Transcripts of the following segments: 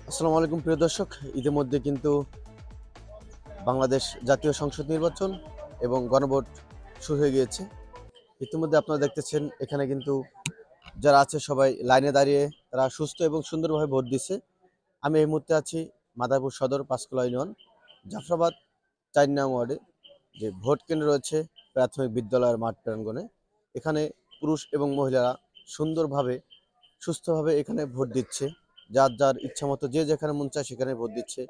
আসসালামু আলাইকুম প্রিয় দর্শক, ইতিমধ্যে কিন্তু বাংলাদেশ জাতীয় সংসদ নির্বাচন এবং গণভোট শুরু হয়ে গিয়েছে। ইতিমধ্যে আপনারা দেখতেছেন এখানে কিন্তু যারা আছে সবাই লাইনে দাঁড়িয়ে তারা সুস্থ এবং সুন্দরভাবে ভোট দিচ্ছে। আমি এই মুহূর্তে আছি মাদারীপুর সদর পাঁচকুলা ইউনিয়ন জাফরাবাদ ৪ নং ওয়ার্ডে যে ভোট কেন্দ্র রয়েছে প্রাথমিক বিদ্যালয়ের মাঠ প্রাঙ্গণে। এখানে পুরুষ এবং মহিলারা সুন্দরভাবে সুস্থভাবে এখানে ভোট দিচ্ছে। যার যার ইচ্ছা মতো যে যেখানে মন চায় সেখানে ভোট দিচ্ছে।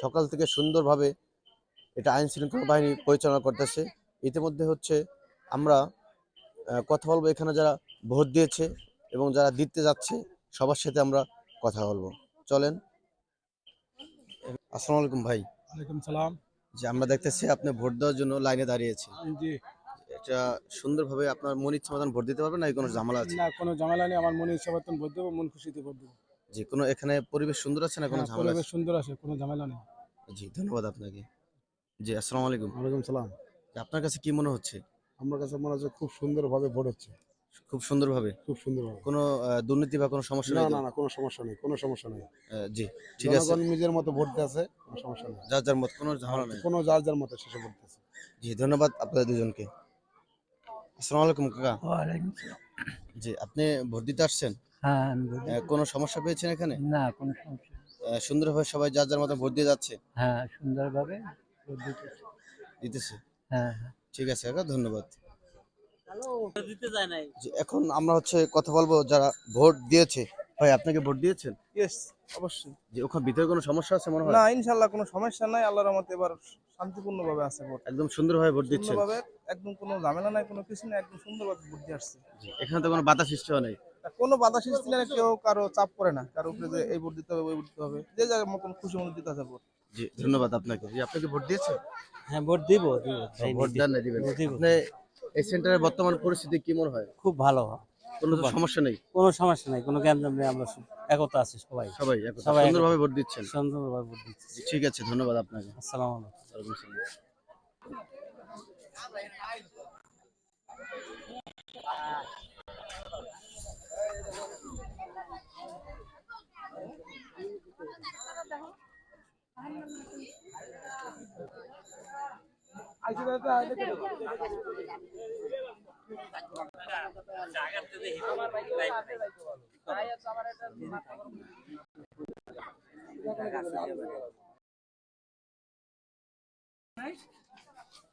সকাল থেকে সুন্দরভাবে এটা আইন শৃঙ্খলা বাহিনী পরিচালনা করতেছে। ইতিমধ্যে হচ্ছে আমরা কথা বলবো এখানে যারা ভোট দিয়েছে এবং যারা দিতে যাচ্ছে সবার সাথে আমরা কথা বলবো। চলেন। আসসালামু আলাইকুম ভাই। ওয়ালাইকুম সালাম। যে আমরা দেখতেছি আপনি ভোট দেওয়ার জন্য লাইনে দাঁড়িয়েছে। জি। এটা সুন্দরভাবে আপনার মন ইচ্ছা মতন ভোট দিতে পারবেন না কোনো ঝামেলা আছে? না, কোনো ঝামেলা নেই। আমার মনে ইচ্ছা মতন ভোট দেবো, মন খুশিতে ভোট দেবো। জি, কোনো এখানে পরিবেশ সুন্দর আছে না কোনো হ্যাঁ, ঝামেলা পরিবেশ আছে? সুন্দর আছে, কোনো ঝামেলা নেই। জি, ধন্যবাদ আপনাকে। জি, আসসালামু আলাইকুম। ওয়ালাইকুম সালাম। আপনার কাছে কি মনে হচ্ছে? আমার কাছে মনে হচ্ছে খুব সুন্দরভাবে ভোট হচ্ছে। খুব সুন্দরভাবে? খুব সুন্দরভাবে। কোনো দুর্নীতি বা কোনো সমস্যা না, নেই তো? না, না, কোনো সমস্যা নেই, কোনো সমস্যা নেই। জি, ঠিক আছে। জনগণ নিজের মতো ভোট দিয়েছে, কোনো সমস্যা নেই। যার যার মত কোনো ঝামেলা নেই। কোনো যার যার মতো শেষে ভোট দিয়েছে। জি, ধন্যবাদ আপনাদের দুজনকে। আসসালামু আলাইকুম কাকা। ওয়ালাইকুম সালাম। জি, আপনি ভোট দিতে আসছেন? হ্যাঁ, আমি বলি। কোনো সমস্যা পেয়েছেন এখানে? না, কোনো সমস্যা নেই। সুন্দরভাবে সবাই যার যার মতো ভোট দিয়ে যাচ্ছে? হ্যাঁ, সুন্দরভাবে ভোট দিতেছি। দিতেছে? হ্যাঁ, হ্যাঁ। ঠিক আছে কাকা, ধন্যবাদ। জি, এখন আমরা হচ্ছে কথা বলবো যারা ভোট দিয়েছে। ভাই, আপনাকে ভোট দিয়েছেন? ইয়েস, অবশ্যই। জি, ওখানে ভিতরে কোনো সমস্যা আছে মনে হয়? না, ইনশাআল্লাহ কোনো সমস্যা নাই। আল্লাহর রহমতে এবার শান্তিপূর্ণভাবে আছে ভোট। একদম সুন্দরভাবে ভোট দিচ্ছেন? সুন্দরভাবে, একদম কোনো ঝামেলা নাই, কোনো কিছু নাই, একদম সুন্দরভাবে ভোট দিয়ে আসছে। জি, এখানে তো কোনো বাধা সৃষ্টি হয় নাই? কোনো বাধা সৃষ্টি নাই, কেউ কারো চাপ করে না। কারো উপরে যে এই ভোট দিতে হবে, ওই ভোট দিতে হবে। যে যার মতন খুশি মতো দিতে আছে ভোট। জি, ধন্যবাদ আপনাকে। জি, আপনি কি ভোট দিয়েছেন? হ্যাঁ, ভোট দিব। ভোট দেন না দিবেন? দিব। আপনি এই সেন্টারের বর্তমান পরিস্থিতি কি মনে হয়? খুব ভালো। কোনো তো সমস্যা নেই? কোনো সমস্যা নাই, কোনো গ্যাঞ্জাম নেই। আমরা একতা আছি সবাই। সবাই একতা সবাই সুন্দরভাবে ভোট দিচ্ছেন? সুন্দরভাবে ভোট দিচ্ছি। জি, ঠিক আছে, ধন্যবাদ আপনাকে। আসসালামু আলাইকুম। ওয়ালাইকুম আসসালাম।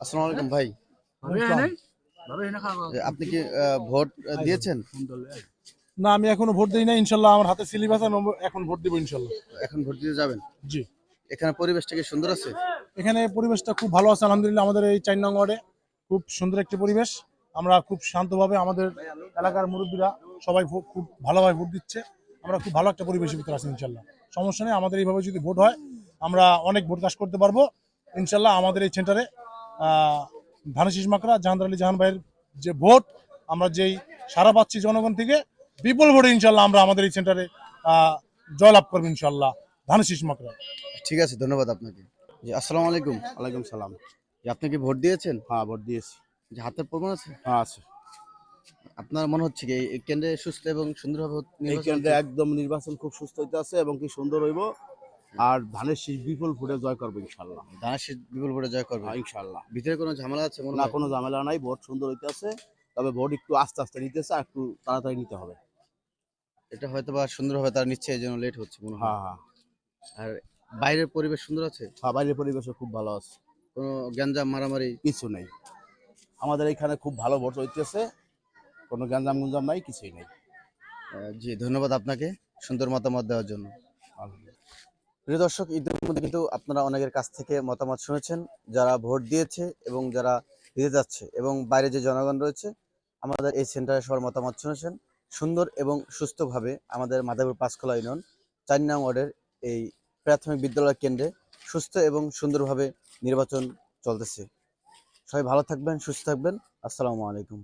আসসালামু আলাইকুম ভাই। আপনি কি ভোট দিয়েছেন? না, আমি এখনো ভোট দিই না। ইনশাল্লাহ আমার হাতে স্লিপ আছে, আমি এখন ভোট দিব ইনশাল্লাহ। এখন ভোট দিতে যাবেন? জি। এখানে পরিবেশটা কি সুন্দর আছে? এখানে পরিবেশটা খুব ভালো আছে আলহামদুলিল্লাহ। আমাদের এই ৪ নং ওয়ার্ডে খুব সুন্দর একটি পরিবেশ। আমরা খুব শান্তভাবে, আমাদের এলাকার মুরব্বীরা সবাই খুব ভালোভাবে ভোট দিচ্ছে। আমরা খুব ভালো একটা পরিবেশের ভিতরে আছি ইনশাল্লাহ। সমস্যা নেই, আমাদের এইভাবে যদি ভোট হয় আমরা অনেক ভোট কাজ করতে পারবো ইনশাল্লাহ। আমাদের এই সেন্টারে ধানেশিস মাকড়া জাহান আলী জাহান ভাইয়ের যে ভোট, আমরা যেই সারা পাচ্ছি জনগণ থেকে, বিপুল ভোটে ইনশাল্লাহ আমরা আমাদের এই সেন্টারে জয়লাভ করবো ইনশাল্লাহ ধানেশিস মাকড়া। ঠিক আছে, ধন্যবাদ আপনাকে। জি, আসসালামু আলাইকুম। ওয়ালাইকুম সালাম। জি, আপনি কি ভোট দিয়েছেন? হ্যাঁ, ভোট দিয়েছি। যে হাতের প্রমাণ আছে? হ্যাঁ, আছে। আপনার মনে হচ্ছে কি এই কেন্দ্রে সুস্থ এবং সুন্দরভাবে এই নির্বাচন কেন্দ্রে হচ্ছে? একদম নির্বাচন খুব সুস্থ হইতে আছে এবং কি সুন্দর হইব। আর ধানের শীষ বিপুল ভোটে জয় করবো ইনশাল্লাহ। ধানের শীষ বিপুল ভোটে জয় করবে? হ্যাঁ, ইনশাল্লাহ। ভিতরে কোনো ঝামেলা আছে মনে না, হয়? কোনো ঝামেলা নাই, ভোট সুন্দর হইতে আছে। তবে ভোট একটু আস্তে আস্তে নিতেছে, আর একটু তাড়াতাড়ি নিতে হবে। এটা হয়তো বা সুন্দরভাবে তারা নিচ্ছে, এই জন্য লেট হচ্ছে মনে হয়। হ্যাঁ, হ্যাঁ। আর বাইরের পরিবেশ সুন্দর আছে? হ্যাঁ, বাইরের পরিবেশও খুব ভালো আছে, কোনো গ্যাঞ্জাম মারামারি? কিছু নেই। আমাদের এখানে খুব ভালো ভোট হইতেছে, কোনো গ্যাঞ্জাম গুঞ্জাম নাই, কিছুই নেই। জি, ধন্যবাদ আপনাকে সুন্দর মতামত দেওয়ার জন্য। প্রিয় দর্শক, ইতিমধ্যে কিন্তু আপনারা অনেকের কাছ থেকে মতামত শুনেছেন, যারা ভোট দিয়েছে এবং যারা দিতে যাচ্ছে এবং বাইরে যে জনগণ রয়েছে। আমাদের এই সেন্টারে সবার মতামত শুনেছেন। সুন্দর এবং সুস্থভাবে আমাদের মাদারীপুর পাঁচখোলা ইউনিয়ন ৪ নং ওয়ার্ডের এই প্রাথমিক বিদ্যালয় কেন্দ্রে সুস্থ এবং সুন্দরভাবে নির্বাচন চলতেছে। সবাই ভালো থাকবেন, সুস্থ থাকবেন। আসসালামু আলাইকুম।